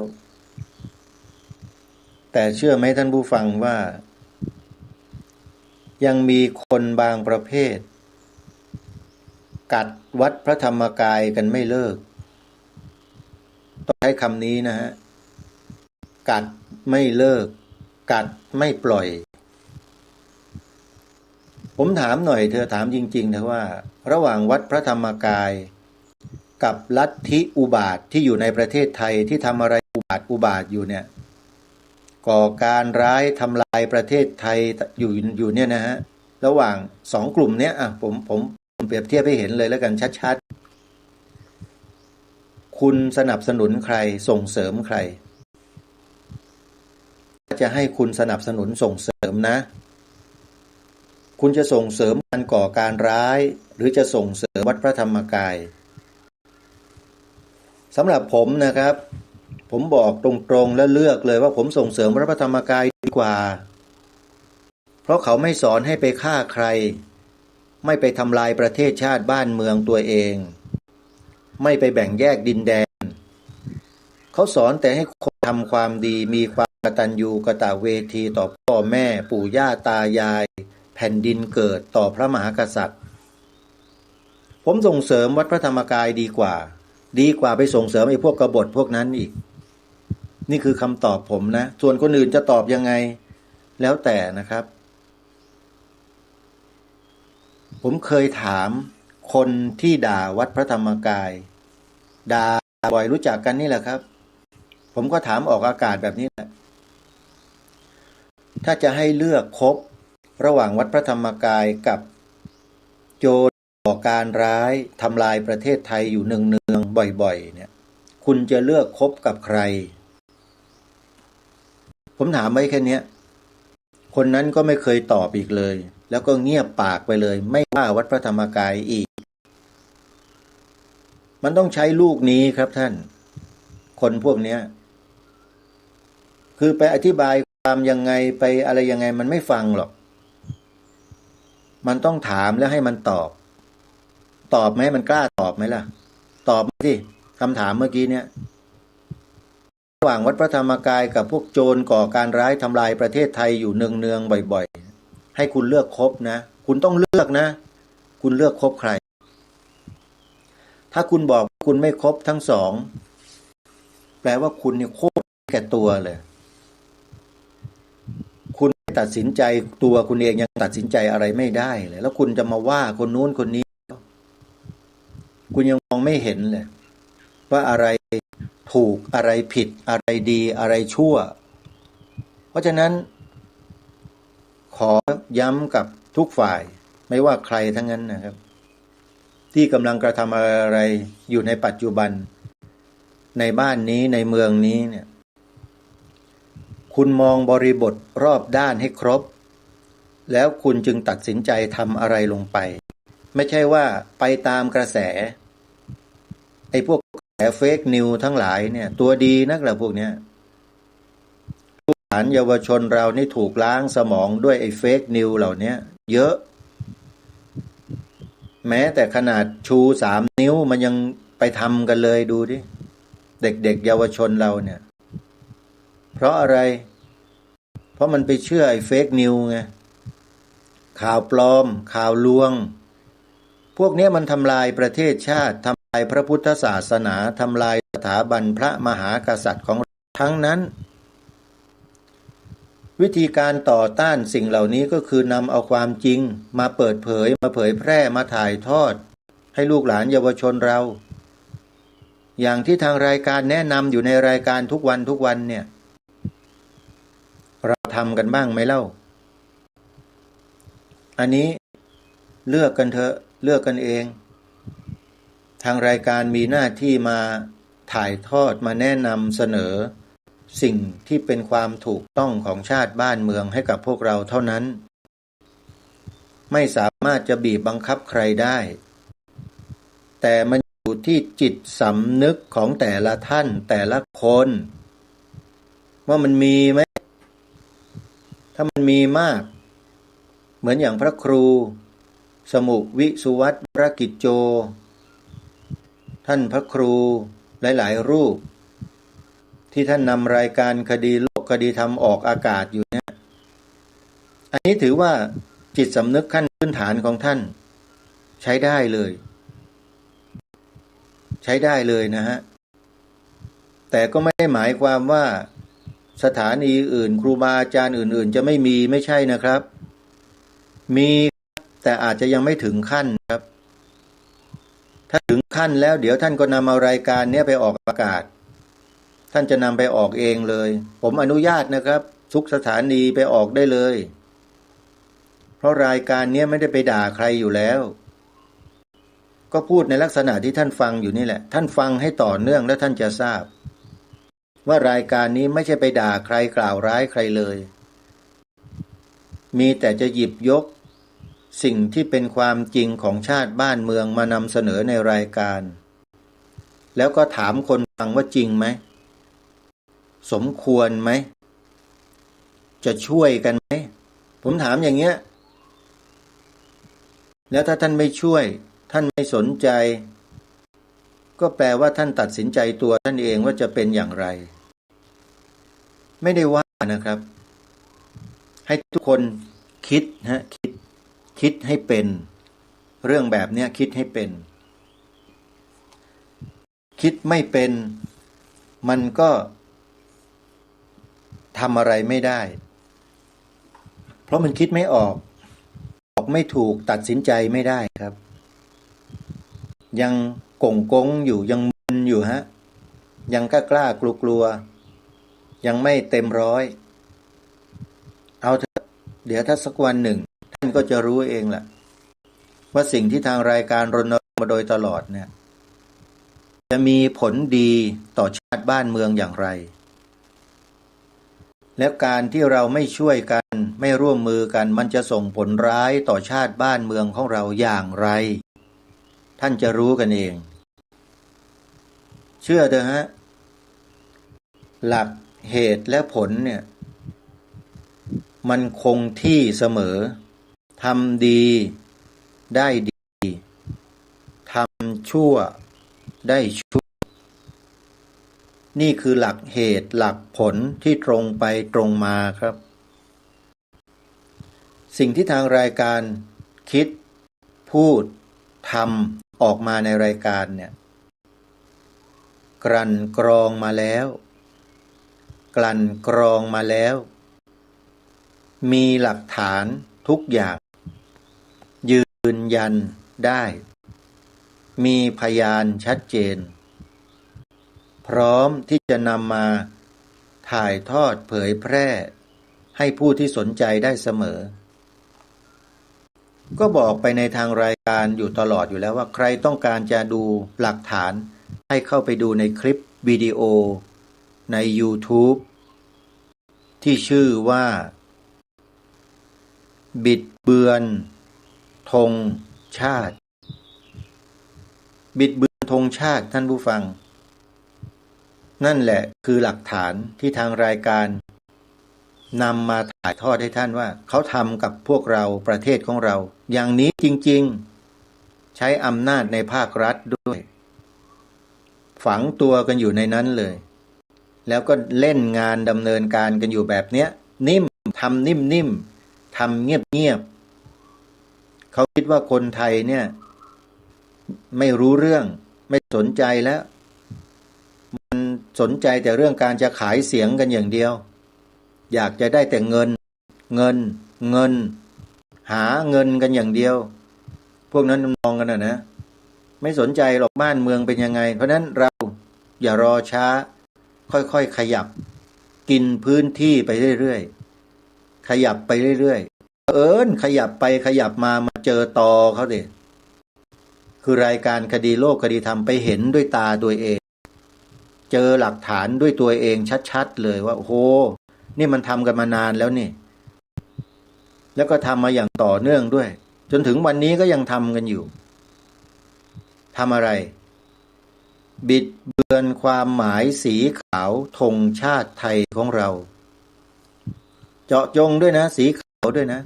แต่เชื่อไหมท่านผู้ฟังว่ายังมีคนบางประเภทกัดวัดพระธรรมกายกันไม่เลิกต้องใช้คำนี้นะฮะกัดไม่เลิกกัดไม่ปล่อยผมถามหน่อยเธอถามจริงๆเถอะว่าระหว่างวัดพระธรรมกายกับลัทธิอุบาทที่อยู่ในประเทศไทยที่ทำอะไรอุบาทอยู่เนี่ยก่อการร้ายทำลายประเทศไทยอยู่เนี่ยนะฮะระหว่าง2 กลุ่มเนี้ยผมเปรียบเทียบให้เห็นเลยแล้วกันชัด คุณสนับสนุนใครส่งเสริมใครจะให้คุณสนับสนุนส่งเสริมนะคุณจะส่งเสริมการก่อการร้ายหรือจะส่งเสริมวัดพระธรรมกายสำหรับผมนะครับผมบอกตรงๆและเลือกเลยว่าผมส่งเสริมวัดพระธรรมกายดีกว่าเพราะเขาไม่สอนให้ไปฆ่าใครไม่ไปทำลายประเทศชาติบ้านเมืองตัวเองไม่ไปแบ่งแยกดินแดนเขาสอนแต่ให้คนทำความดีมีความกตัญญูกตเวทีต่อพ่อแม่ปู่ย่าตายายแผ่นดินเกิดต่อพระมหากษัตริย์ผมส่งเสริมวัดพระธรรมกายดีกว่าไปส่งเสริมไอ้พวกกบฏพวกนั้นอีกนี่คือคำตอบผมนะส่วนคนอื่นจะตอบยังไงแล้วแต่นะครับผมเคยถามคนที่ด่าวัดพระธรรมกายด่าบ่อยรู้จักกันนี่แหละครับผมก็ถามออกอากาศแบบนี้แหละถ้าจะให้เลือกคบระหว่างวัดพระธรรมกายกับโจรก่อการร้ายทำลายประเทศไทยอยู่เนืองๆบ่อยๆเนี่ยคุณจะเลือกคบกับใครผมถามไว้แค่นี้คนนั้นก็ไม่เคยตอบอีกเลยแล้วก็เงียบปากไปเลยไม่ว่าวัดพระธรรมกายอีกมันต้องใช้ลูกนี้ครับท่านคนพวกนี้คือไปอธิบายความยังไงไปอะไรยังไงมันไม่ฟังหรอกมันต้องถามแล้วให้มันตอบไหมมันกล้าตอบไหมล่ะตอบมาสิคำถามเมื่อกี้เนี่ยระหว่างวัดพระธรรมกายกับพวกโจรก่อการร้ายทำลายประเทศไทยอยู่เนืองๆบ่อยๆให้คุณเลือกคบนะคุณต้องเลือกนะคุณเลือกคบใครถ้าคุณบอกคุณไม่คบทั้งสองแปลว่าคุณเนี่ยโคตรแก่ตัวเลยคุณตัดสินใจตัวคุณเองยังตัดสินใจอะไรไม่ได้เลยแล้วคุณจะมาว่าคนนู้นคนนี้คุณยังมองไม่เห็นเลยว่าอะไรถูกอะไรผิดอะไรดีอะไรชั่วเพราะฉะนั้นขอย้ำกับทุกฝ่ายไม่ว่าใครทั้งนั้นนะครับที่กำลังกระทำอะไรอยู่ในปัจจุบันในบ้านนี้ในเมืองนี้เนี่ยคุณมองบริบทรอบด้านให้ครบแล้วคุณจึงตัดสินใจทำอะไรลงไปไม่ใช่ว่าไปตามกระแสไอ้พวกกระแสเฟกนิวทั้งหลายเนี่ยตัวดีนักแหละพวกเนี้ยลูกหลานเยาวชนเรานี่ถูกล้างสมองด้วยไอ้เฟกนิวเหล่านี้เยอะแม้แต่ขนาดชู3 นิ้วมันยังไปทำกันเลยดูดิเด็กๆเยาวชนเราเนี่ยเพราะอะไรเพราะมันไปเชื่อไอ้เฟกนิวไงข่าวปลอมข่าวลวงพวกนี้มันทำลายประเทศชาติทำลายพระพุทธศาสนาทำลายสถาบันพระมหากษัตริย์ของเราทั้งนั้นวิธีการต่อต้านสิ่งเหล่านี้ก็คือนำเอาความจริงมาเปิดเผยมาเผยแพร่มาถ่ายทอดให้ลูกหลานเยาวชนเราอย่างที่ทางรายการแนะนำอยู่ในรายการทุกวันเนี่ยเราทำกันบ้างไหมเล่าอันนี้เลือกกันเถอะเลือกกันเองทางรายการมีหน้าที่มาถ่ายทอดมาแนะนำเสนอสิ่งที่เป็นความถูกต้องของชาติบ้านเมืองให้กับพวกเราเท่านั้นไม่สามารถจะบีบบังคับใครได้แต่มันอยู่ที่จิตสำนึกของแต่ละท่านแต่ละคนว่ามันมีไหมถ้ามันมีมากเหมือนอย่างพระครูสมุวิสุวัตรกิจโจท่านพระครูหลายๆรูปที่ท่านนำรายการคดีโลกคดีธรรมออกอากาศอยู่เนี่ยอันนี้ถือว่าจิตสำนึกขั้นพื้นฐานของท่านใช้ได้เลยนะฮะแต่ก็ไม่ได้หมายความว่าสถานีอื่นครูบาอาจารย์อื่นๆจะไม่มีไม่ใช่นะครับมีแต่อาจจะยังไม่ถึงขั้นครับถ้าถึงขั้นแล้วเดี๋ยวท่านก็นำเอารายการนี้ไปออกอากาศท่านจะนำไปออกเองเลยผมอนุญาตนะครับทุกสถานีไปออกได้เลยเพราะรายการนี้ไม่ได้ไปด่าใครอยู่แล้ว ก็พูดในลักษณะที่ท่านฟังอยู่นี่แหละท่านฟังให้ต่อเนื่องแล้วท่านจะทราบว่ารายการนี้ไม่ใช่ไปด่าใครกล่าวร้ายใครเลยมีแต่จะหยิบยกสิ่งที่เป็นความจริงของชาติบ้านเมืองมานำเสนอในรายการแล้วก็ถามคนฟังว่าจริงไหมสมควรไหมจะช่วยกันไหมผมถามอย่างเงี้ยแล้วถ้าท่านไม่ช่วยท่านไม่สนใจก็แปลว่าท่านตัดสินใจตัวท่านเองว่าจะเป็นอย่างไรไม่ได้ว่านะครับให้ทุกคนคิดคิดให้เป็นเรื่องแบบนี้คิดให้เป็นคิดไม่เป็นมันก็ทำอะไรไม่ได้เพราะมันคิดไม่ออกไม่ถูกตัดสินใจไม่ได้ครับยังกงอยู่ยังมึนอยู่ยังกล้ากลัวยังไม่เต็มร้อยเอาเถอะเดี๋ยวถ้าสักวันหนึ่งท่านก็จะรู้เองแหละว่าสิ่งที่ทางรายการรณรงค์มาโดยตลอดเนี่ยจะมีผลดีต่อชาติบ้านเมืองอย่างไรแล้วการที่เราไม่ช่วยกันไม่ร่วมมือกันมันจะส่งผลร้ายต่อชาติบ้านเมืองของเราอย่างไรท่านจะรู้กันเองเชื่อเถอะหลักเหตุและผลเนี่ยมันคงที่เสมอทำดีได้ดีทำชั่วได้ชั่วนี่คือหลักเหตุหลักผลที่ตรงไปตรงมาครับสิ่งที่ทางรายการคิดพูดทำออกมาในรายการเนี่ยกลั่นกรองมาแล้วมีหลักฐานทุกอย่างยืนยันได้มีพยานชัดเจนพร้อมที่จะนำมาถ่ายทอดเผยแพร่ให้ผู้ที่สนใจได้เสมอก็บอกไปในทางรายการอยู่ตลอดอยู่แล้วว่าใครต้องการจะดูหลักฐานให้เข้าไปดูในคลิปวิดีโอใน YouTube ที่ชื่อว่าบิดเบือนธงชาติบิดเบือนธงชาติท่านผู้ฟังนั่นแหละคือหลักฐานที่ทางรายการนำมาถ่ายทอดให้ท่านว่าเขาทำกับพวกเราประเทศของเราอย่างนี้จริงๆใช้อำนาจในภาครัฐด้วยฝังตัวกันอยู่ในนั้นเลยแล้วก็เล่นงานดำเนินการกันอยู่แบบเนี้ยนิ่มทำนิ่มทำเงียบเขาคิดว่าคนไทยเนี่ยไม่รู้เรื่องไม่สนใจแล้วมันสนใจแต่เรื่องการจะขายเสียงกันอย่างเดียวอยากจะได้แต่เงินหาเงินกันอย่างเดียวพวกนั้นมองกันนะไม่สนใจหรอกบ้านเมืองเป็นยังไงเพราะนั้นเราอย่ารอช้าค่อยๆขยับกินพื้นที่ไปเรื่อยๆขยับไปเรื่อยๆขยับไปขยับมาเจอตอเขาดิคือรายการคดีโลกคดีธรรมไปเห็นด้วยตาตัวเองเจอหลักฐานด้วยตัวเองชัดๆเลยว่าโอ้โหนี่มันทำกันมานานแล้วนี่แล้วก็ทำมาอย่างต่อเนื่องด้วยจนถึงวันนี้ก็ยังทำกันอยู่ทำอะไรบิดเบือนความหมายสีขาวธงชาติไทยของเราเจาะจงด้วยนะสีขาวด้วยนะ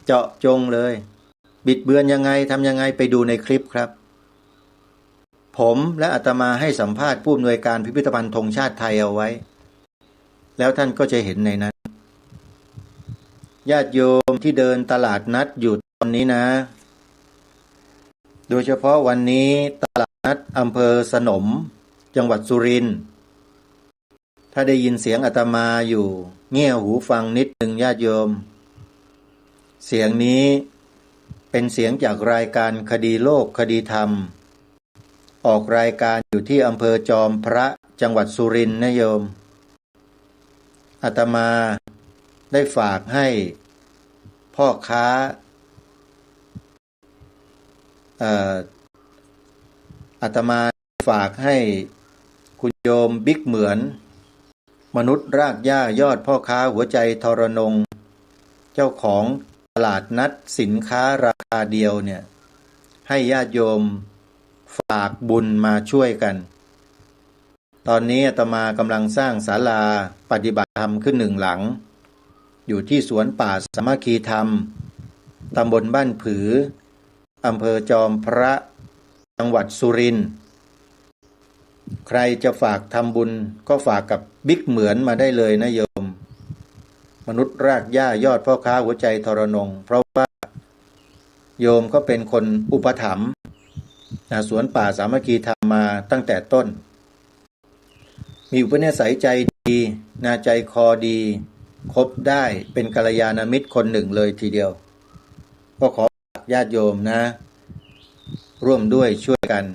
เจาะจงเลยบิดเบือนยังไงทำยังไงไปดูในคลิปครับผมและอาตมาให้สัมภาษณ์ผู้อำนวยการพิพิธภัณฑ์ธงชาติไทยเอาไว้แล้วท่านก็จะเห็นในนั้นญาติโยมที่เดินตลาดนัดอยู่ตอนนี้นะโดยเฉพาะวันนี้ตลาดนัดอำเภอสนมจังหวัดสุรินทร์ถ้าได้ยินเสียงอาตมาอยู่เงี่ยหูฟังนิดหนึ่งญาติโยมเสียงนี้เป็นเสียงจากรายการคดีโลกคดีธรรมออกรายการอยู่ที่อำเภอจอมพระจังหวัดสุรินทร์นะโยมอาตมาได้ฝากให้พ่อค้า อาตมาฝากให้คุณโยมบิ๊กเหมือนมนุษย์รากหญ้ายอดพ่อค้าหัวใจทรนงเจ้าของตลาดนัดสินค้าราคาเดียวเนี่ยให้ญาติโยมฝากบุญมาช่วยกันตอนนี้อาตมากำลังสร้างศาลาปฏิบัติธรรมขึ้นหนึ่งหลังอยู่ที่สวนป่าสามัคคีธรรมตำบลบ้านผืออำเภอจอมพระจังหวัดสุรินทร์ใครจะฝากทำบุญก็ฝากกับบิ๊กเหมือนมาได้เลยนะโยมมนุษย์รากหญ้ายอดพ่อค้าหัวใจทรนงเพราะว่าโยมก็เป็นคนอุปถัมภ์สวนป่าสามัคคีธรรมมาตั้งแต่ต้นมีอุปนิสัยใจดีใจคอดีคบได้เป็นกัลยาณมิตรคนหนึ่งเลยทีเดียวก็ขอฝากญาติโยมนะร่วมด้วยช่วยกัน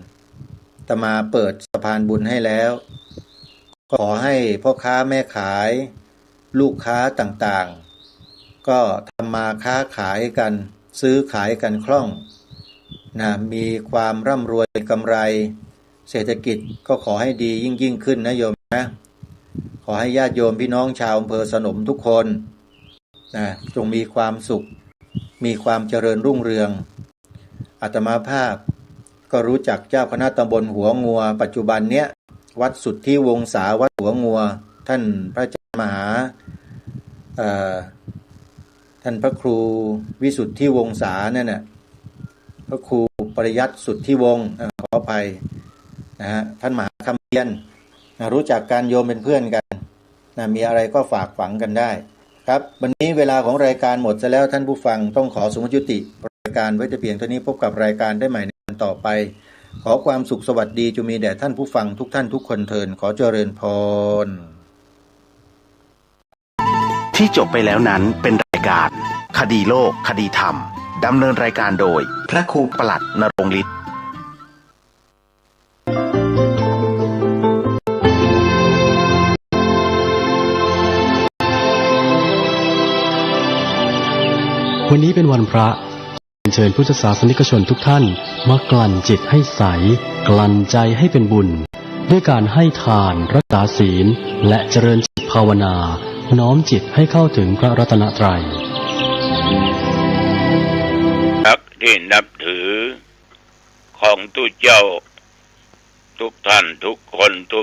อาตมาเปิดสะพานบุญให้แล้วขอให้พ่อค้าแม่ขายลูกค้าต่างๆก็ทำมาค้าขายกันซื้อขายกันคล่องมีความร่ำรวยกำไรเศรษฐกิจก็ขอให้ดียิ่งขึ้นนะโยมนะขอให้ญาติโยมพี่น้องชาวอำเภอสนมทุกคนจงมีความสุขมีความเจริญรุ่งเรืองอาตมาภาพก็รู้จักเจ้าคณะตำบลหัวงัวปัจจุบันเนี้ยวัดสุทธิวงศาวัดหัวงัวท่านพระอาจารย์มหาท่านพระครูวิสุทธิวงศาเนี่ยนะพระครูปริยัติสุทธิวงศ์ขออภัยท่านมหาคำเพียรรู้จักการโยมเป็นเพื่อนกันมีอะไรก็ฝากฝังกันได้ครับวันนี้เวลาของรายการหมดซะแล้วท่านผู้ฟังต้องขอสมมุติยุติรายการไว้แต่เพียงเท่านี้พบกับรายการได้ใหม่ในวันต่อไปขอความสุขสวัสดีจงมีแด่ท่านผู้ฟังทุกท่านทุกคนเทินขอเจริญพรที่จบไปแล้วนั้นเป็นรายการคดีโลกคดีธรรมดำเนินรายการโดยพระครูปลัดนรงค์ฤทธิ์ วันนี้เป็นวันพระเชิญพุทธศาสนิกชนทุกท่านมากลั่นจิตให้ใสกลั่นใจให้เป็นบุญด้วยการให้ทานรักษาศีลและเจริญจิตภาวนาน้อมจิตให้เข้าถึงพระรัตนตรัยที่นับถือของทุกเจ้าทุกท่านทุกคนทุก